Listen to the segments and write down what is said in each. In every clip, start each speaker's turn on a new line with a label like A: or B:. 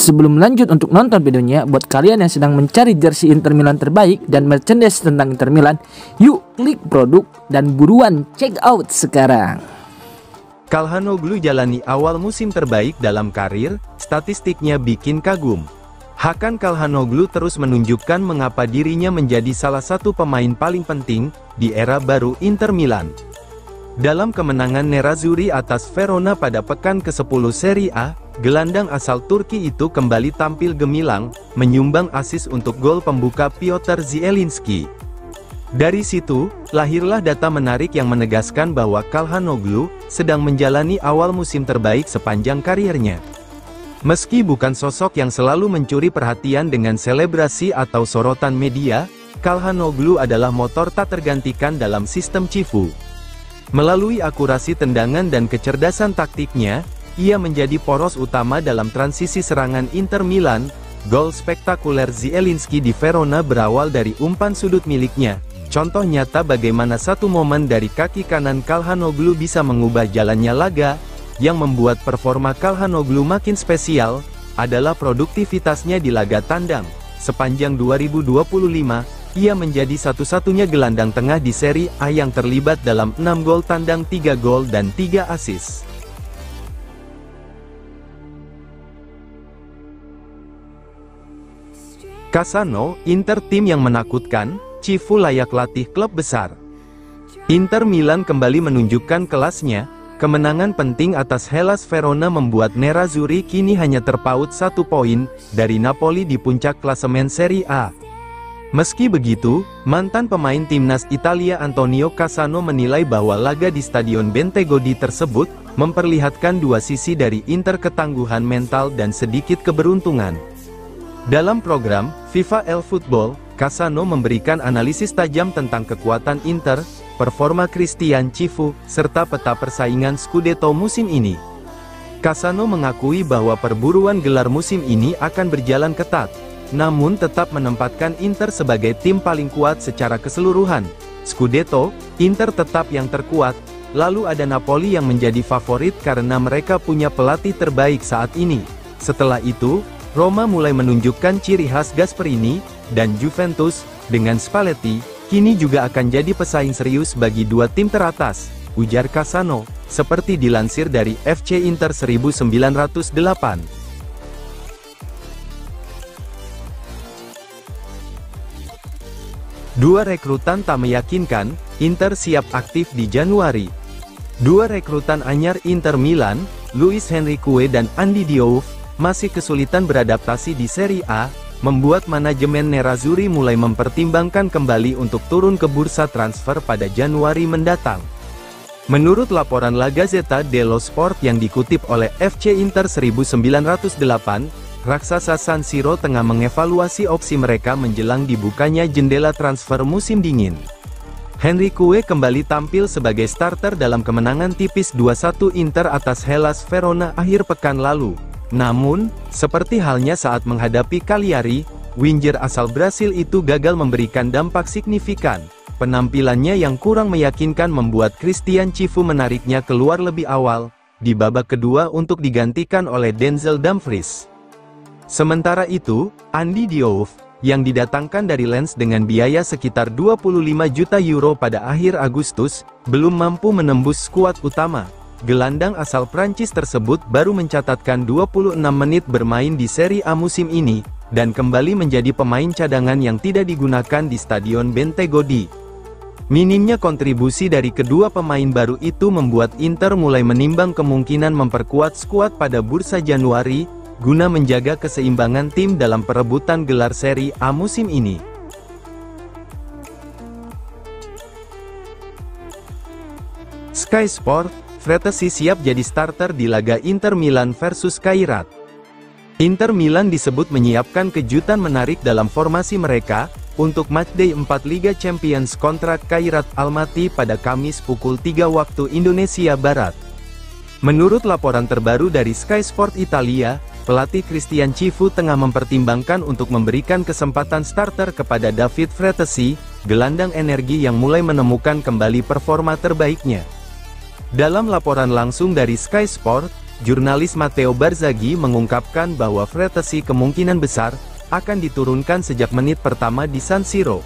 A: Sebelum lanjut untuk nonton videonya, buat kalian yang sedang mencari jersey Inter Milan terbaik dan merchandise tentang Inter Milan, yuk klik produk dan buruan check out sekarang.
B: Calhanoglu jalani awal musim terbaik dalam karir, statistiknya bikin kagum. Hakan Calhanoglu terus menunjukkan mengapa dirinya menjadi salah satu pemain paling penting di era baru Inter Milan. Dalam kemenangan Nerazzurri atas Verona pada pekan ke-10 Serie A, gelandang asal Turki itu kembali tampil gemilang, menyumbang assist untuk gol pembuka Piotr Zielinski. Dari situ, lahirlah data menarik yang menegaskan bahwa Calhanoglu sedang menjalani awal musim terbaik sepanjang karirnya. Meski bukan sosok yang selalu mencuri perhatian dengan selebrasi atau sorotan media, Calhanoglu adalah motor tak tergantikan dalam sistem Cifu. Melalui akurasi tendangan dan kecerdasan taktiknya, ia menjadi poros utama dalam transisi serangan Inter Milan. Gol spektakuler Zielinski di Verona berawal dari umpan sudut miliknya. Contoh nyata bagaimana satu momen dari kaki kanan Calhanoglu bisa mengubah jalannya laga. Yang membuat performa Calhanoglu makin spesial, adalah produktivitasnya di laga tandang. Sepanjang 2025, ia menjadi satu-satunya gelandang tengah di Serie A yang terlibat dalam 6 gol tandang, 3 gol dan 3 assist. Cassano, Inter tim yang menakutkan, Cifu layak latih klub besar. Inter Milan kembali menunjukkan kelasnya. Kemenangan penting atas Hellas Verona membuat Nerazzurri kini hanya terpaut 1 poin dari Napoli di puncak klasemen Serie A. Meski begitu, mantan pemain timnas Italia Antonio Cassano menilai bahwa laga di Stadion Bentegodi tersebut memperlihatkan dua sisi dari Inter, ketangguhan mental dan sedikit keberuntungan. Dalam program FIFA El Football, Cassano memberikan analisis tajam tentang kekuatan Inter, performa Christian Cifu, serta peta persaingan Scudetto musim ini. Cassano mengakui bahwa perburuan gelar musim ini akan berjalan ketat, namun tetap menempatkan Inter sebagai tim paling kuat secara keseluruhan. Scudetto, Inter tetap yang terkuat, lalu ada Napoli yang menjadi favorit karena mereka punya pelatih terbaik saat ini. Setelah itu, Roma mulai menunjukkan ciri khas Gasperini, dan Juventus, dengan Spalletti, kini juga akan jadi pesaing serius bagi dua tim teratas, ujar Cassano, seperti dilansir dari FC Inter 1908. Dua rekrutan tak meyakinkan, Inter siap aktif di Januari. Dua rekrutan anyar Inter Milan, Luis Henrique dan Andy Diouf, masih kesulitan beradaptasi di Serie A, membuat manajemen Nerazzurri mulai mempertimbangkan kembali untuk turun ke bursa transfer pada Januari mendatang. Menurut laporan La Gazzetta dello Sport yang dikutip oleh FC Inter 1908, raksasa San Siro tengah mengevaluasi opsi mereka menjelang dibukanya jendela transfer musim dingin. Henrique kembali tampil sebagai starter dalam kemenangan tipis 2-1 Inter atas Hellas Verona akhir pekan lalu. Namun, seperti halnya saat menghadapi Cagliari, winger asal Brasil itu gagal memberikan dampak signifikan. Penampilannya yang kurang meyakinkan membuat Christian Cifu menariknya keluar lebih awal, di babak kedua untuk digantikan oleh Denzel Dumfries. Sementara itu, Andy Diouf, yang didatangkan dari Lens dengan biaya sekitar 25 juta euro pada akhir Agustus, belum mampu menembus skuad utama. Gelandang asal Prancis tersebut baru mencatatkan 26 menit bermain di Serie A musim ini, dan kembali menjadi pemain cadangan yang tidak digunakan di Stadion Bentegodi. Minimnya kontribusi dari kedua pemain baru itu membuat Inter mulai menimbang kemungkinan memperkuat skuad pada bursa Januari, guna menjaga keseimbangan tim dalam perebutan gelar Serie A musim ini. Sky Sport, Frattesi siap jadi starter di laga Inter Milan versus Kairat. Inter Milan disebut menyiapkan kejutan menarik dalam formasi mereka, untuk matchday 4 Liga Champions kontra Kairat Almaty pada Kamis pukul 3 waktu Indonesia Barat. Menurut laporan terbaru dari Sky Sport Italia, pelatih Christian Cifu tengah mempertimbangkan untuk memberikan kesempatan starter kepada David Frattesi, gelandang energi yang mulai menemukan kembali performa terbaiknya. Dalam laporan langsung dari Sky Sport, jurnalis Matteo Barzaghi mengungkapkan bahwa Frattesi kemungkinan besar akan diturunkan sejak menit pertama di San Siro.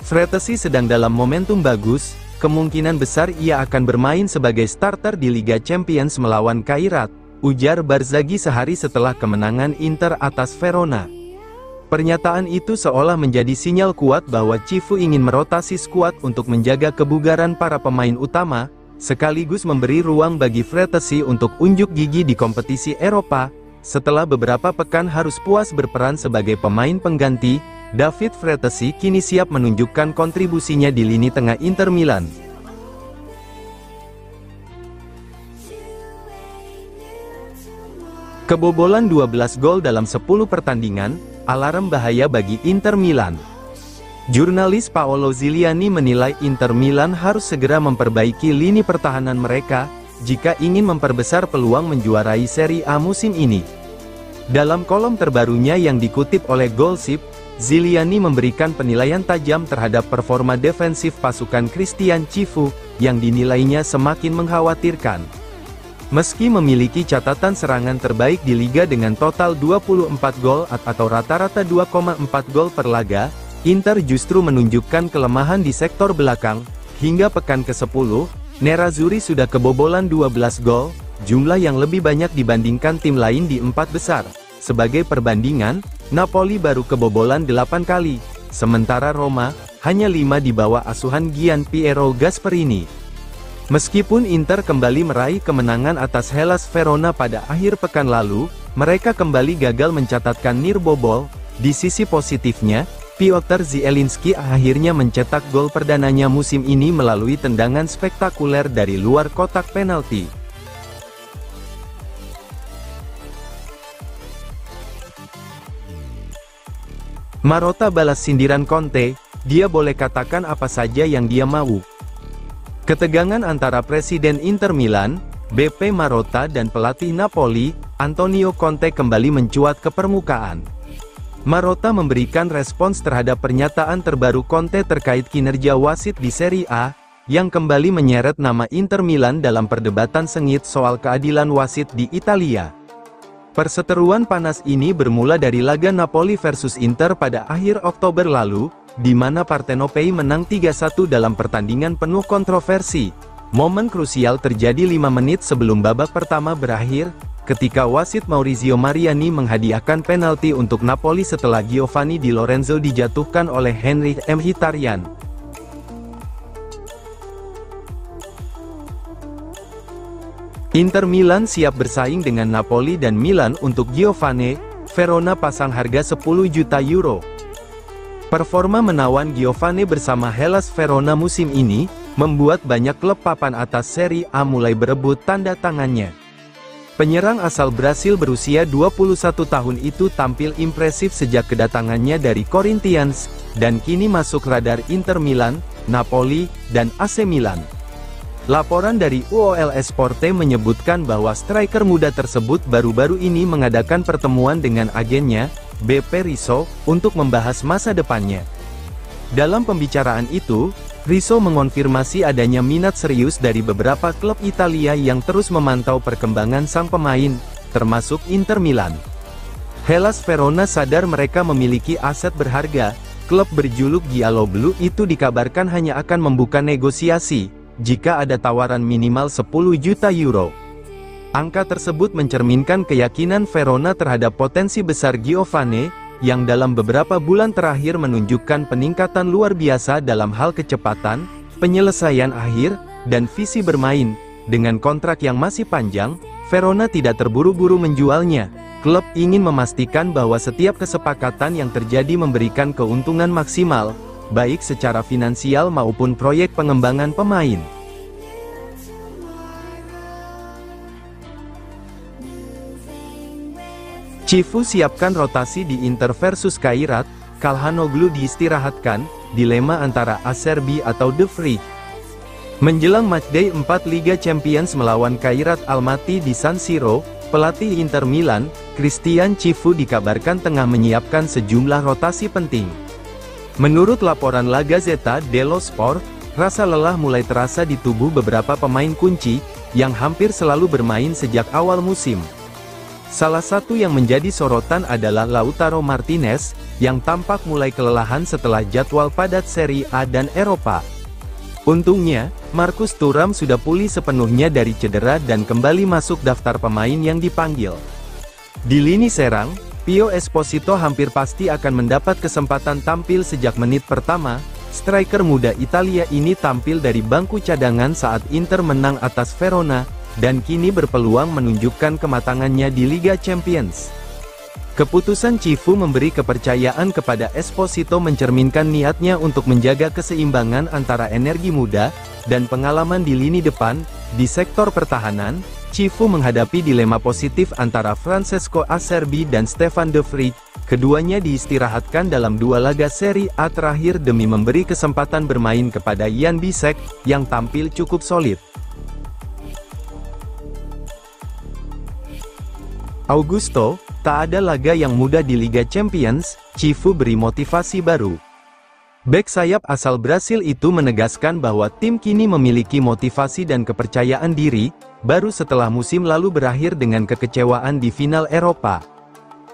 B: Frattesi sedang dalam momentum bagus, kemungkinan besar ia akan bermain sebagai starter di Liga Champions melawan Kairat, ujar Barzaghi sehari setelah kemenangan Inter atas Verona. Pernyataan itu seolah menjadi sinyal kuat bahwa Cifu ingin merotasi skuad untuk menjaga kebugaran para pemain utama, sekaligus memberi ruang bagi Frattesi untuk unjuk gigi di kompetisi Eropa. Setelah beberapa pekan harus puas berperan sebagai pemain pengganti, David Frattesi kini siap menunjukkan kontribusinya di lini tengah Inter Milan. Kebobolan 12 gol dalam 10 pertandingan, alarm bahaya bagi Inter Milan. Jurnalis Paolo Ziliani menilai Inter Milan harus segera memperbaiki lini pertahanan mereka, jika ingin memperbesar peluang menjuarai Serie A musim ini. Dalam kolom terbarunya yang dikutip oleh Goalship, Ziliani memberikan penilaian tajam terhadap performa defensif pasukan Christian Cifu, yang dinilainya semakin mengkhawatirkan. Meski memiliki catatan serangan terbaik di liga dengan total 24 gol atau rata-rata 2,4 gol per laga, Inter justru menunjukkan kelemahan di sektor belakang. Hingga pekan ke-10, Nerazzurri sudah kebobolan 12 gol, jumlah yang lebih banyak dibandingkan tim lain di 4 besar. Sebagai perbandingan, Napoli baru kebobolan 8 kali, sementara Roma hanya 5 di bawah asuhan Gian Piero Gasperini. Meskipun Inter kembali meraih kemenangan atas Hellas Verona pada akhir pekan lalu, mereka kembali gagal mencatatkan nirbobol. Di sisi positifnya, Piotr Zielinski akhirnya mencetak gol perdananya musim ini melalui tendangan spektakuler dari luar kotak penalti. Marotta balas sindiran Conte, dia boleh katakan apa saja yang dia mau. Ketegangan antara Presiden Inter Milan, BP Marotta dan pelatih Napoli, Antonio Conte kembali mencuat ke permukaan. Marotta memberikan respons terhadap pernyataan terbaru Conte terkait kinerja wasit di Serie A, yang kembali menyeret nama Inter Milan dalam perdebatan sengit soal keadilan wasit di Italia. Perseteruan panas ini bermula dari laga Napoli versus Inter pada akhir Oktober lalu, di mana Partenopei menang 3-1 dalam pertandingan penuh kontroversi. Momen krusial terjadi 5 menit sebelum babak pertama berakhir, ketika wasit Maurizio Mariani menghadiahkan penalti untuk Napoli setelah Giovanni Di Lorenzo dijatuhkan oleh Henry Mkhitaryan. Inter Milan siap bersaing dengan Napoli dan Milan untuk Giovanni. Verona pasang harga 10 juta euro. Performa menawan Giovanni bersama Hellas Verona musim ini, membuat banyak klub papan atas Serie A mulai berebut tanda tangannya. Penyerang asal Brasil berusia 21 tahun itu tampil impresif sejak kedatangannya dari Corinthians, dan kini masuk radar Inter Milan, Napoli, dan AC Milan. Laporan dari UOL Esporte menyebutkan bahwa striker muda tersebut baru-baru ini mengadakan pertemuan dengan agennya, BP Rizzo, untuk membahas masa depannya. Dalam pembicaraan itu, Rizzo mengonfirmasi adanya minat serius dari beberapa klub Italia yang terus memantau perkembangan sang pemain, termasuk Inter Milan. Hellas Verona sadar mereka memiliki aset berharga. Klub berjuluk Giallo Blu itu dikabarkan hanya akan membuka negosiasi, jika ada tawaran minimal 10 juta euro. Angka tersebut mencerminkan keyakinan Verona terhadap potensi besar Giovanni, yang dalam beberapa bulan terakhir menunjukkan peningkatan luar biasa dalam hal kecepatan, penyelesaian akhir, dan visi bermain. Dengan kontrak yang masih panjang, Verona tidak terburu-buru menjualnya. Klub ingin memastikan bahwa setiap kesepakatan yang terjadi memberikan keuntungan maksimal, baik secara finansial maupun proyek pengembangan pemain. Cifu siapkan rotasi di Inter versus Kairat, Calhanoglu diistirahatkan, dilema antara Acerbi atau De Vrij. Menjelang matchday 4 Liga Champions melawan Kairat Almaty di San Siro, pelatih Inter Milan, Christian Cifu dikabarkan tengah menyiapkan sejumlah rotasi penting. Menurut laporan La Gazzetta dello Sport, rasa lelah mulai terasa di tubuh beberapa pemain kunci, yang hampir selalu bermain sejak awal musim. Salah satu yang menjadi sorotan adalah Lautaro Martinez, yang tampak mulai kelelahan setelah jadwal padat Serie A dan Eropa. Untungnya, Marcus Thuram sudah pulih sepenuhnya dari cedera dan kembali masuk daftar pemain yang dipanggil. Di lini serang, Pio Esposito hampir pasti akan mendapat kesempatan tampil sejak menit pertama. Striker muda Italia ini tampil dari bangku cadangan saat Inter menang atas Verona, dan kini berpeluang menunjukkan kematangannya di Liga Champions. Keputusan Cifu memberi kepercayaan kepada Esposito mencerminkan niatnya untuk menjaga keseimbangan antara energi muda dan pengalaman di lini depan. Di sektor pertahanan, Cifu menghadapi dilema positif antara Francesco Acerbi dan Stefan de Vrij. Keduanya diistirahatkan dalam 2 laga Serie A terakhir demi memberi kesempatan bermain kepada Jan Bisek, yang tampil cukup solid. Augusto, tak ada laga yang mudah di Liga Champions, Cifu beri motivasi baru. Bek sayap asal Brasil itu menegaskan bahwa tim kini memiliki motivasi dan kepercayaan diri, baru setelah musim lalu berakhir dengan kekecewaan di final Eropa.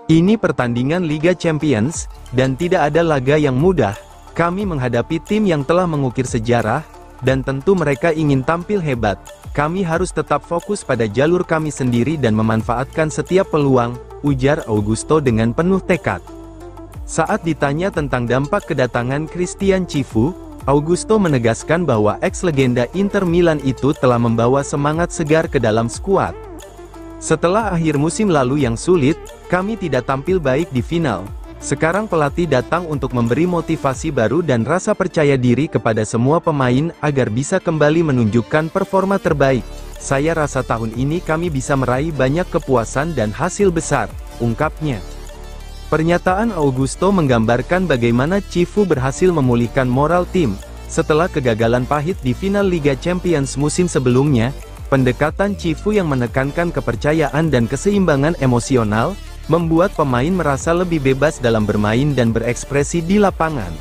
B: Ini pertandingan Liga Champions, dan tidak ada laga yang mudah. Kami menghadapi tim yang telah mengukir sejarah, dan tentu mereka ingin tampil hebat. Kami harus tetap fokus pada jalur kami sendiri dan memanfaatkan setiap peluang, ujar Augusto dengan penuh tekad. Saat ditanya tentang dampak kedatangan Christian Cifu, Augusto menegaskan bahwa ex-legenda Inter Milan itu telah membawa semangat segar ke dalam skuad. Setelah akhir musim lalu yang sulit, kami tidak tampil baik di final. Sekarang pelatih datang untuk memberi motivasi baru dan rasa percaya diri kepada semua pemain agar bisa kembali menunjukkan performa terbaik. Saya rasa tahun ini kami bisa meraih banyak kepuasan dan hasil besar, ungkapnya. Pernyataan Augusto menggambarkan bagaimana Cifu berhasil memulihkan moral tim. Setelah kegagalan pahit di final Liga Champions musim sebelumnya, pendekatan Cifu yang menekankan kepercayaan dan keseimbangan emosional, membuat pemain merasa lebih bebas dalam bermain dan berekspresi di lapangan.